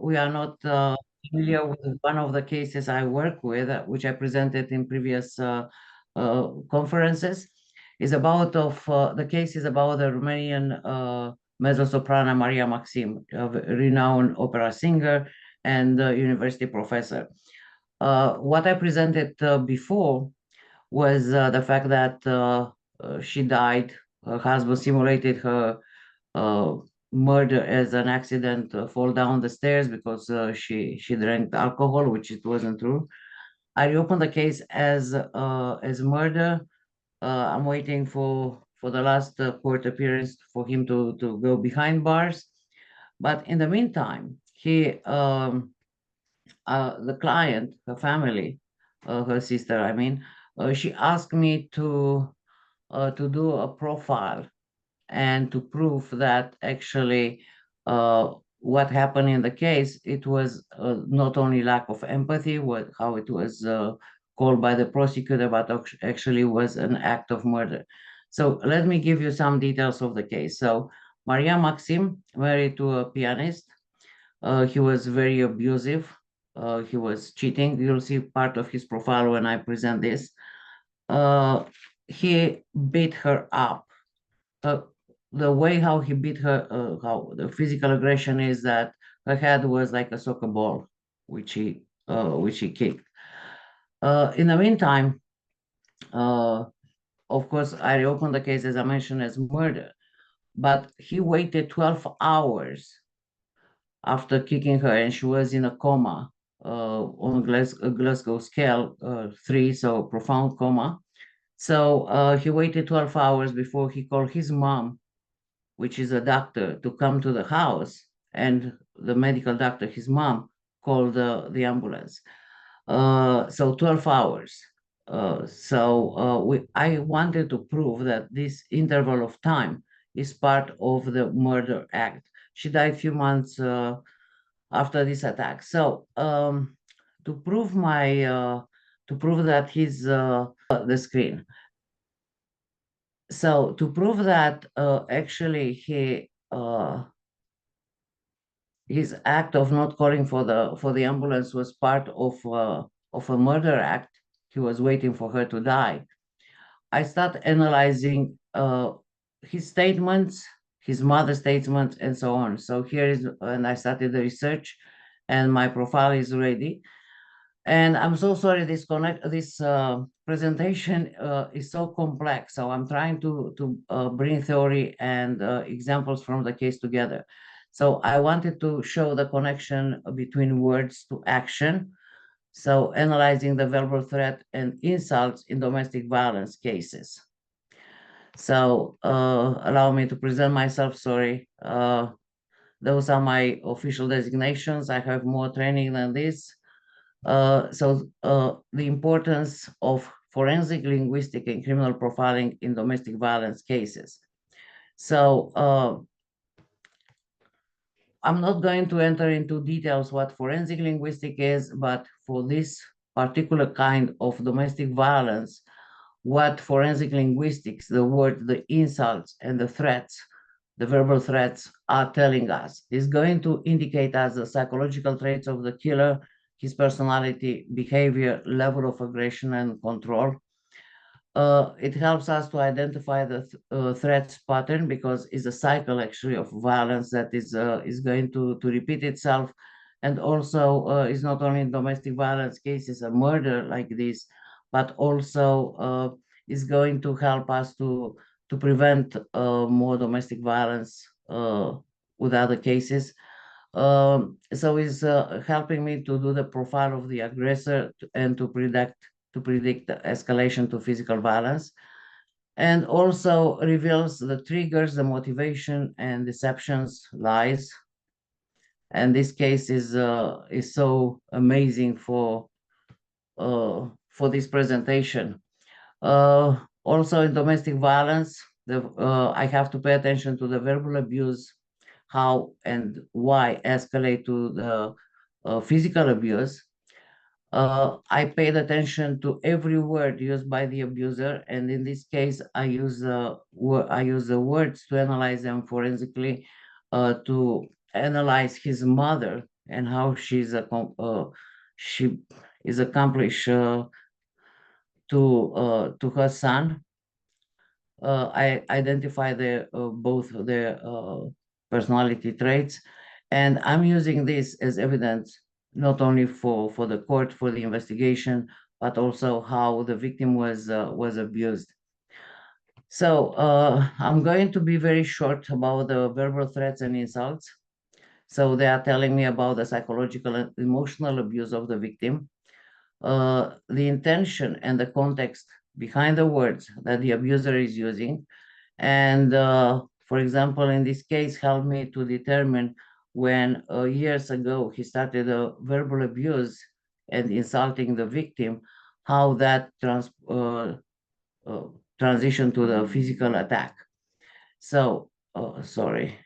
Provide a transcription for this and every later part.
we are not familiar with one of the cases I work with, which I presented in previous conferences, is about the case is about the Romanian mezzo-soprano Maria Maxim, a renowned opera singer and university professor. What I presented before was the fact that she died. Her husband simulated her uh, murder as an accident, fall down the stairs because she drank alcohol, which it wasn't true. I reopened the case as murder. I'm waiting for the last court appearance for him to go behind bars. But in the meantime, the client, her family, her sister, I mean, she asked me to do a profile and to prove that actually what happened in the case, it was not only lack of empathy, how it was called by the prosecutor, but actually was an act of murder. So let me give you some details of the case. So Maria Maxim married to a pianist. He was very abusive. He was cheating. You'll see part of his profile when I present this. Uh, he beat her up. uh, the way how he beat her, how the physical aggression is that her head was like a soccer ball, which he kicked. In the meantime, uh, of course, I reopened the case as I mentioned as murder, but he waited 12 hours after kicking her, and she was in a coma on a Glasgow scale 3, so profound coma. So he waited 12 hours before he called his mom, which is a doctor, to come to the house, and the medical doctor, his mom, called the ambulance. So 12 hours. I wanted to prove that this interval of time is part of the murder act. She died a few months after this attack. So to prove my to prove that he's the screen. So to prove that actually his act of not calling for the ambulance was part of a murder act. He was waiting for her to die. I start analyzing his statements, his mother's statements, and so on. So here is, and I started the research, and my profile is ready. And I'm so sorry, this presentation is so complex. So I'm trying to bring theory and examples from the case together. So I wanted to show the connection between words to action. So analyzing the verbal threat and insults in domestic violence cases. So allow me to present myself. Sorry. Those are my official designations. I have more training than this. The importance of forensic linguistic and criminal profiling in domestic violence cases. So I'm not going to enter into details what forensic linguistic is, but for this particular kind of domestic violence, what forensic linguistics, the word, the insults and the threats, the verbal threats are telling us is going to indicate us the psychological traits of the killer, his personality, behavior, level of aggression and control. It helps us to identify the threats pattern because it's a cycle actually of violence that is going to repeat itself, and also is not only in domestic violence cases, a murder like this, but also is going to help us to prevent more domestic violence with other cases. So it's helping me to do the profile of the aggressor and to predict the escalation to physical violence, and also reveals the triggers, the motivation, and deceptions, lies. And this case is so amazing for this presentation. Also in domestic violence, I have to pay attention to the verbal abuse, how and why escalate to the physical abuse. I paid attention to every word used by the abuser, and in this case, I use the words to analyze them forensically, to analyze his mother, and how she is accomplished to her son. I identify both their personality traits, and I'm using this as evidence not only for the court for the investigation, but also how the victim was abused. So I'm going to be very short about the verbal threats and insults. So they are telling me about the psychological and emotional abuse of the victim, the intention and the context behind the words that the abuser is using, and for example, in this case, helped me to determine when years ago he started a verbal abuse and insulting the victim, how that uh, transitioned to the physical attack. So, sorry.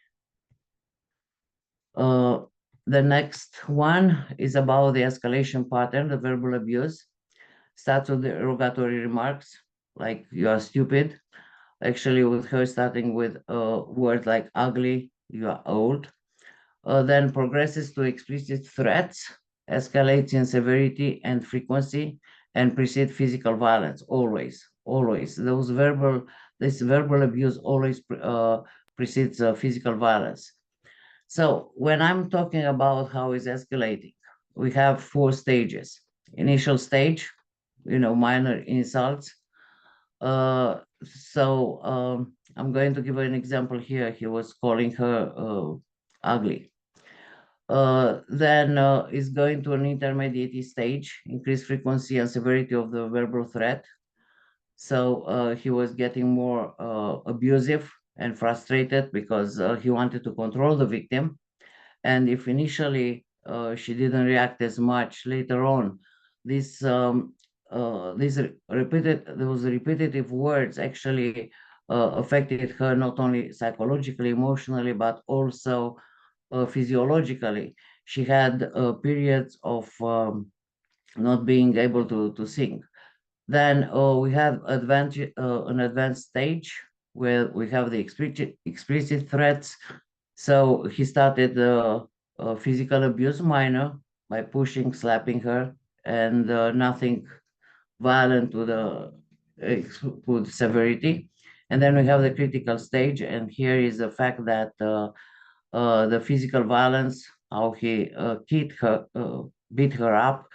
Uh, the next one is about the escalation pattern, the verbal abuse. Starts with the derogatory remarks like "you are stupid." Actually, with her starting with words like "ugly," "you are old." Then progresses to explicit threats, escalates in severity and frequency, and precedes physical violence. Always, always. This verbal abuse always precedes physical violence. So when I'm talking about how it's escalating, we have four stages. Initial stage, minor insults. I'm going to give an example here. He was calling her ugly. Then is going to an intermediate stage, increased frequency and severity of the verbal threat. So he was getting more abusive and frustrated because he wanted to control the victim. And if initially she didn't react as much, later on, this those repetitive words actually affected her not only psychologically, emotionally, but also physiologically. She had periods of not being able to sing. Then we have an advanced stage where we have the explicit threats. So he started physical abuse minor by pushing, slapping her, and nothing violent with severity. And then we have the critical stage, and here is the fact that the physical violence, how he beat her up,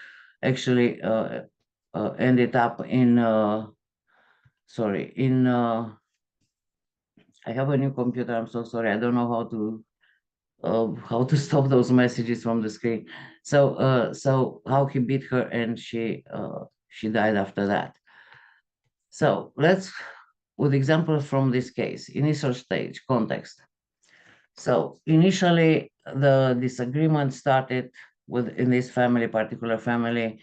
actually ended up in sorry in I have a new computer. I'm so sorry. I don't know how to stop those messages from the screen. So how he beat her and she died after that. So let's with examples from this case, initial stage context. So initially the disagreement started with in this family, particular family,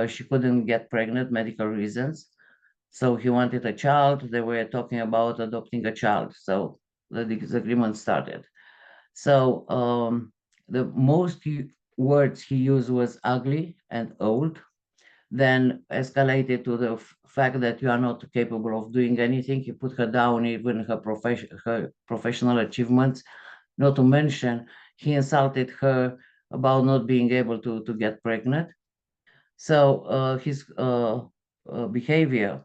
she couldn't get pregnant, medical reasons. So he wanted a child. They were talking about adopting a child. So the disagreement started. So the words he used was ugly and old, then escalated to the fact that you are not capable of doing anything. He put her down, even her professional achievements. Not to mention, he insulted her about not being able to get pregnant. So his behavior,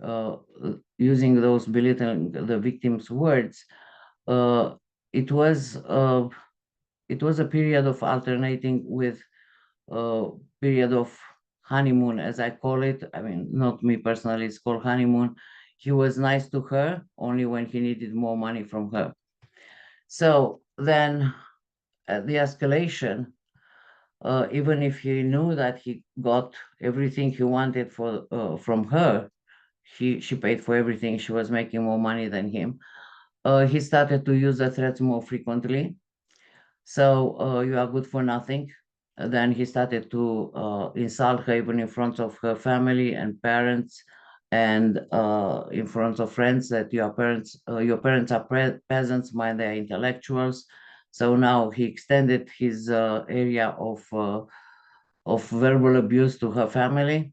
uh, using those belittling the victim's words, uh, it was uh, it was a period of alternating with a period of honeymoon, as I call it. I mean, not me personally, it's called honeymoon. He was nice to her only when he needed more money from her. So then at the escalation, even if he knew that he got everything he wanted from her, she paid for everything. She was making more money than him. He started to use the threats more frequently. So you are good for nothing. Then he started to insult her even in front of her family and parents, and in front of friends that your parents are peasants, mine they are intellectuals. So now he extended his area of verbal abuse to her family.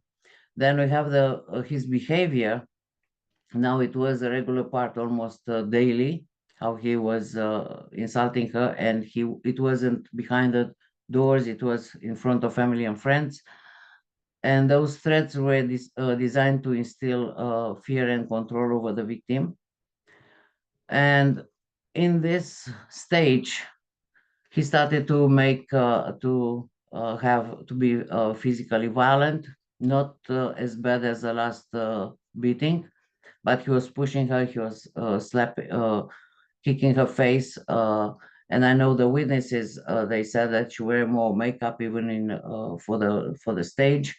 Then we have the his behavior. Now it was a regular part, almost daily, how he was insulting her, and it wasn't behind doors, it was in front of family and friends. And those threats were designed to instill fear and control over the victim. And in this stage, he started to make have to be physically violent, not as bad as the last beating, but he was pushing her, he was slapping, kicking her face. And I know the witnesses, they said that she wear more makeup even in for the stage.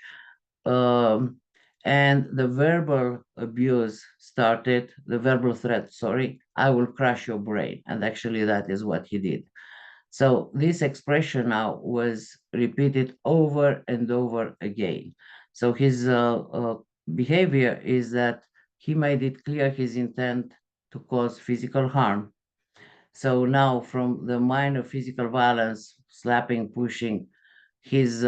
Um, and the verbal abuse started, the verbal threat, sorry, I will crush your brain. And actually, that is what he did. So this expression now was repeated over and over again. So his behavior is that he made it clear his intent to cause physical harm. So now, from the minor physical violence, slapping, pushing, his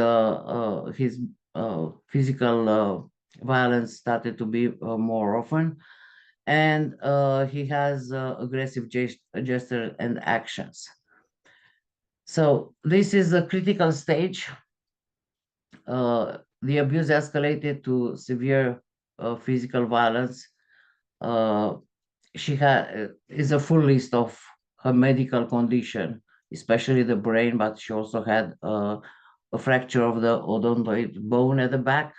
physical violence started to be more often, and he has aggressive gesture and actions. So this is a critical stage. The abuse escalated to severe physical violence. Uh, she had is a full list of her medical condition, especially the brain, but she also had a fracture of the odontoid bone at the back.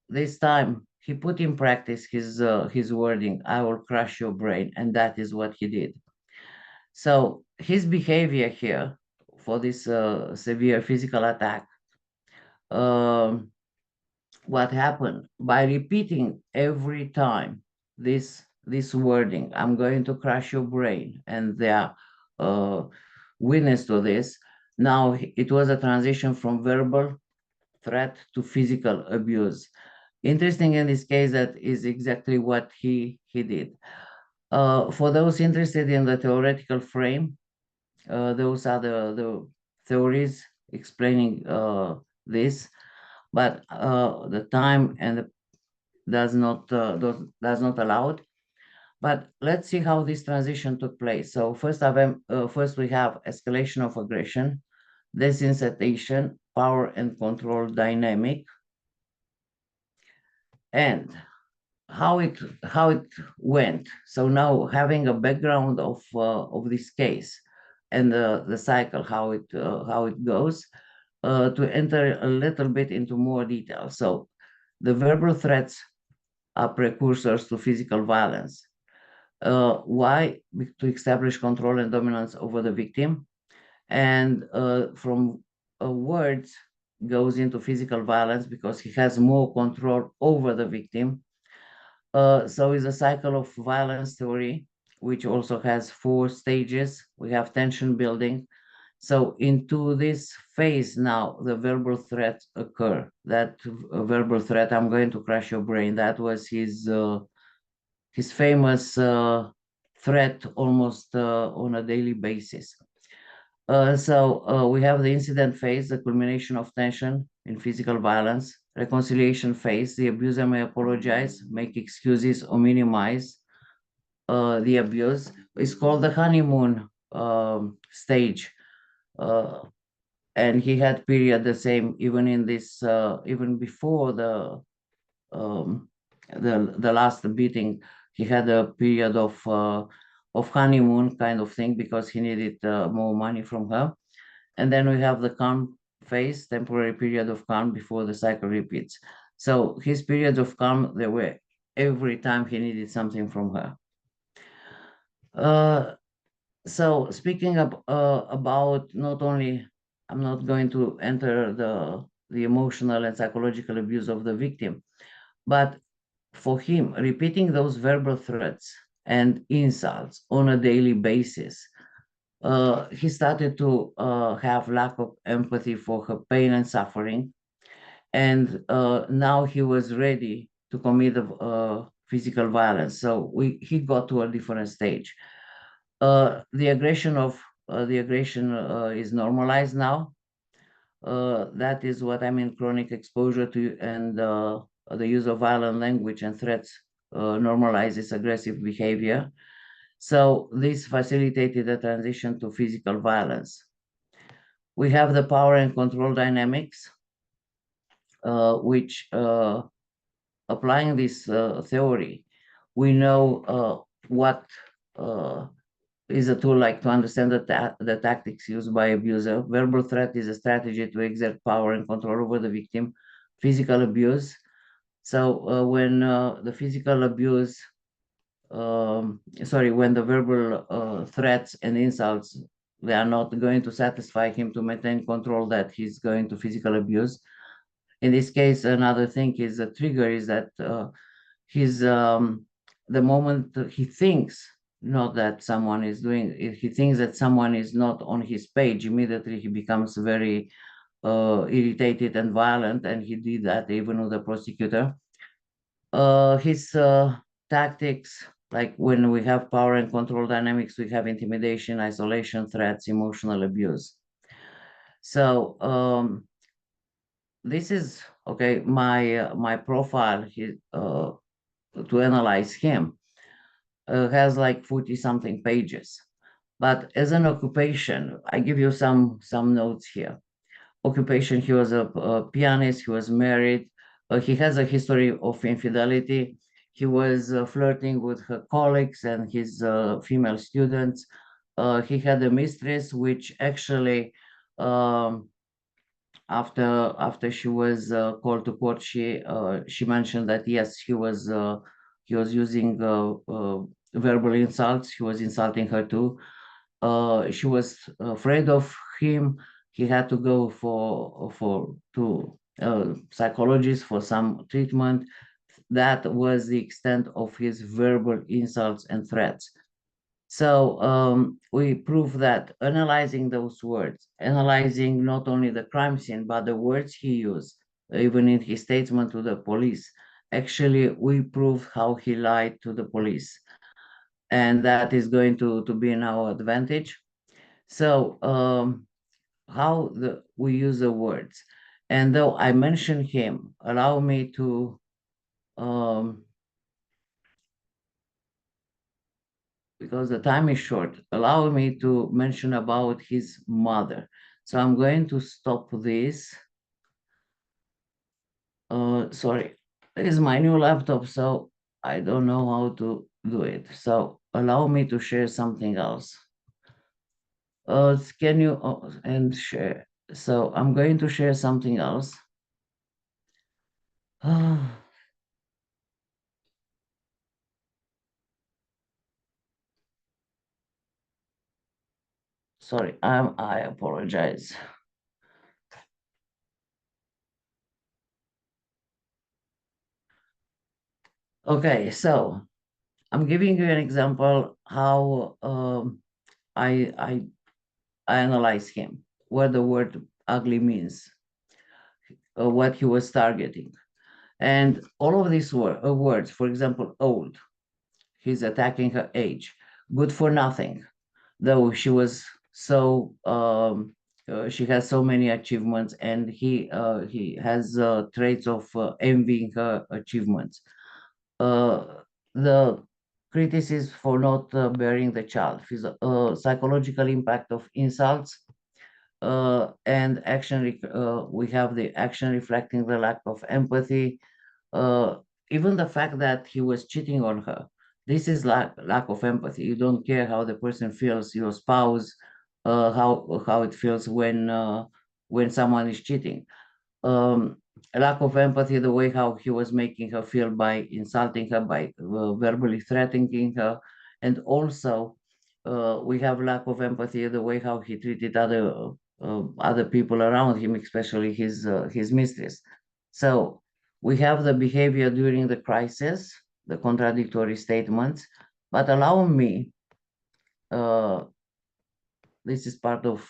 This time he put in practice his wording, "I will crush your brain," and that is what he did. So his behavior here for this severe physical attack, um, what happened by repeating every time this wording, "I'm going to crush your brain," and they are uh, witness to this. Now it was a transition from verbal threat to physical abuse. Interesting in this case, that is exactly what he did. For those interested in the theoretical frame, those are the theories explaining this, but the time and does not allow it. But let's see how this transition took place. So first we have escalation of aggression, desensitization, power and control dynamic, and how it went. So now, having a background of this case and the cycle, how it goes, to enter a little bit into more detail. So the verbal threats are precursors to physical violence. Why? To establish control and dominance over the victim, and from words goes into physical violence because he has more control over the victim. So it's a cycle of violence theory, which also has 4 stages. We have tension building. So into this phase now, the verbal threats occur. That verbal threat, "I'm going to crush your brain," that was his famous threat almost on a daily basis. We have the incident phase, the culmination of tension in physical violence. Reconciliation phase, the abuser may apologize, make excuses, or minimize the abuse. It's called the honeymoon stage. Uh, and he had period the same even in this even before um, the last beating. He had a period of honeymoon kind of thing because he needed more money from her. And then we have the calm phase, temporary period of calm before the cycle repeats. So his periods of calm, they were every time he needed something from her. Uh, so speaking about, not only, I'm not going to enter the emotional and psychological abuse of the victim, but for him, repeating those verbal threats and insults on a daily basis, he started to have lack of empathy for her pain and suffering, and now he was ready to commit physical violence. So he got to a different stage. The aggression is normalized now. That is what I mean. Chronic exposure to and the use of violent language and threats normalizes aggressive behavior. So this facilitated the transition to physical violence. We have the power and control dynamics, which applying this theory, we know what uh, is a tool like to understand the tactics used by abuser. Verbal threat is a strategy to exert power and control over the victim. Physical abuse. So when the physical abuse, sorry, when the verbal threats and insults, they are not going to satisfy him to maintain control, that he's going to physical abuse. In this case, another thing is the trigger is that he's the moment he thinks not that someone is doing, if he thinks that someone is not on his page, immediately he becomes very irritated and violent, and he did that even with the prosecutor. His tactics, like when we have power and control dynamics, we have intimidation, isolation, threats, emotional abuse. So this is okay. My profile, to analyze him, has like 40 something pages. But as an occupation, I give you some notes here. Occupation: he was a pianist. He was married. He has a history of infidelity. He was flirting with her colleagues and his female students. He had a mistress, which actually, um, after she was called to court, she mentioned that yes, he was using verbal insults. He was insulting her too. She was afraid of him. He had to go for to psychologist for some treatment. That was the extent of his verbal insults and threats. So we prove that analyzing those words, analyzing not only the crime scene, but the words he used, even in his statement to the police, actually we prove how he lied to the police. And that is going to be in our advantage. So how we use the words. And though I mentioned him, allow me to um, because the time is short, allow me to mention about his mother. So I'm going to stop this. Sorry, this is my new laptop, so I don't know how to do it. So allow me to share something else. Can you and share? So I'm going to share something else. Sorry, I apologize. Okay, so I'm giving you an example how I I analyze him, what the word ugly means, what he was targeting. And all of these words, for example, old, he's attacking her age, good for nothing, though she was so, she has so many achievements, and he has traits of envying her achievements. The criticism for not bearing the child, psychological impact of insults, and we have the action reflecting the lack of empathy, uh, even the fact that he was cheating on her. This is lack of empathy. You don't care how the person feels, your spouse, how it feels when someone is cheating. A lack of empathy, the way how he was making her feel by insulting her, by verbally threatening her, and also we have lack of empathy, the way how he treated other people around him, especially his mistress. So we have the behavior during the crisis, the contradictory statements, but allow me, uh, this is part of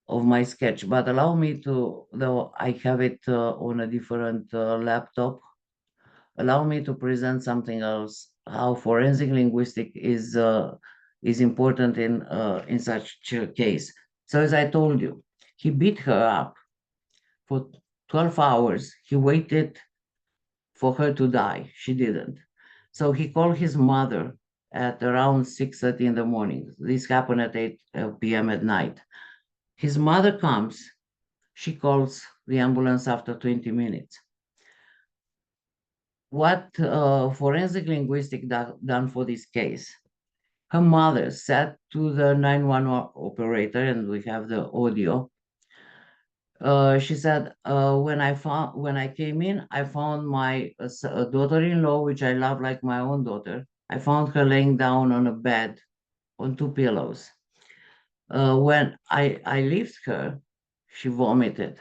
my sketch, but allow me to, though I have it on a different laptop, allow me to present something else, how forensic linguistic is important in such a case. So as I told you, he beat her up for 12 hours. He waited for her to die. She didn't. So he called his mother at around 6:30 in the morning. This happened at 8 p.m. at night. His mother comes. She calls the ambulance after 20 minutes. What forensic linguistic done for this case? Her mother said to the 911 operator, and we have the audio. She said, when I came in, I found my daughter-in-law, which I love like my own daughter. I found her laying down on a bed on two pillows. When I lifted her, she vomited.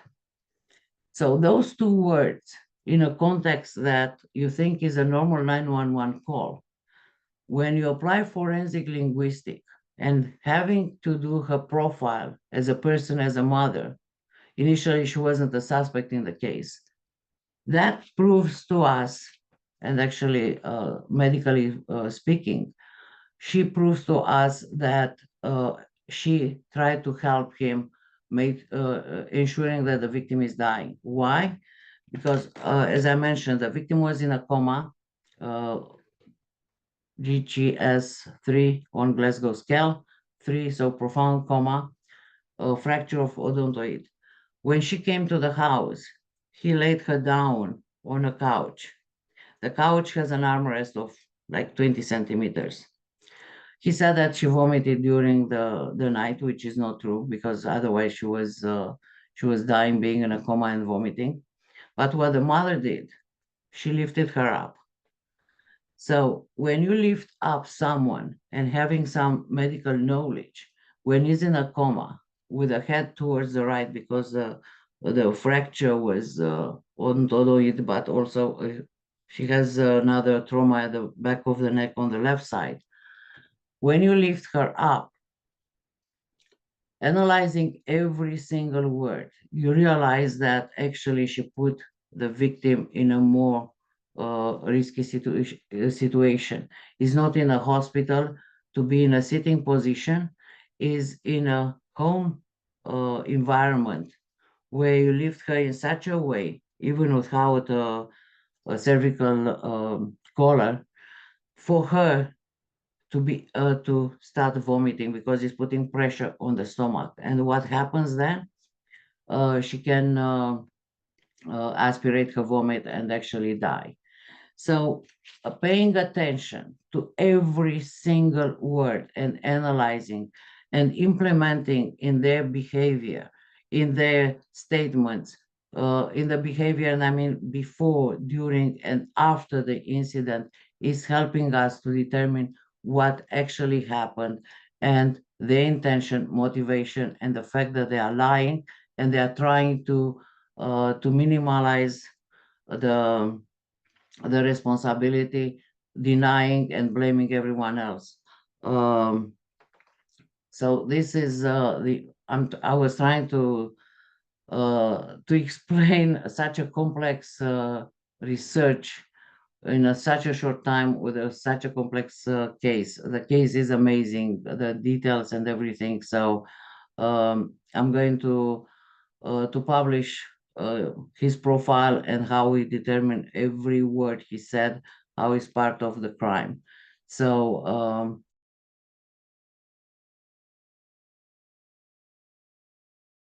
So those two words, in a context that you think is a normal 911 call, when you apply forensic linguistic and having to do her profile as a person, as a mother, initially she wasn't a suspect in the case. That proves to us, and actually, medically speaking, she proves to us that she tried to help him make ensuring that the victim is dying. Why? Because as I mentioned, the victim was in a coma, uh, GGS 3 on Glasgow scale, 3, so profound coma, a fracture of odontoid. When she came to the house, he laid her down on a couch. The couch has an armrest of like 20 centimeters. He said that she vomited during the night, which is not true because otherwise she was dying, being in a coma and vomiting. But what the mother did, she lifted her up. So when you lift up someone and having some medical knowledge, when he's in a coma with the head towards the right because the fracture was on it, but also she has another trauma at the back of the neck on the left side. When you lift her up, analyzing every single word, you realize that actually she put the victim in a more risky situation. Is not in a hospital to be in a sitting position, is in a home environment where you lift her in such a way, even without a cervical collar, for her to start vomiting because it's putting pressure on the stomach. And what happens then? She can aspirate her vomit and actually die. So, paying attention to every single word and analyzing and implementing in their behavior, in their statements, in the behavior, and I mean before, during, and after the incident, is helping us to determine what actually happened and their intention, motivation, and the fact that they are lying and they are trying to minimize the responsibility, denying and blaming everyone else. Um, so this is I was trying to explain such a complex research in such a short time with such a complex case. The case is amazing, the details and everything. So I'm going to publish his profile and how we determine every word he said, how he's part of the crime. So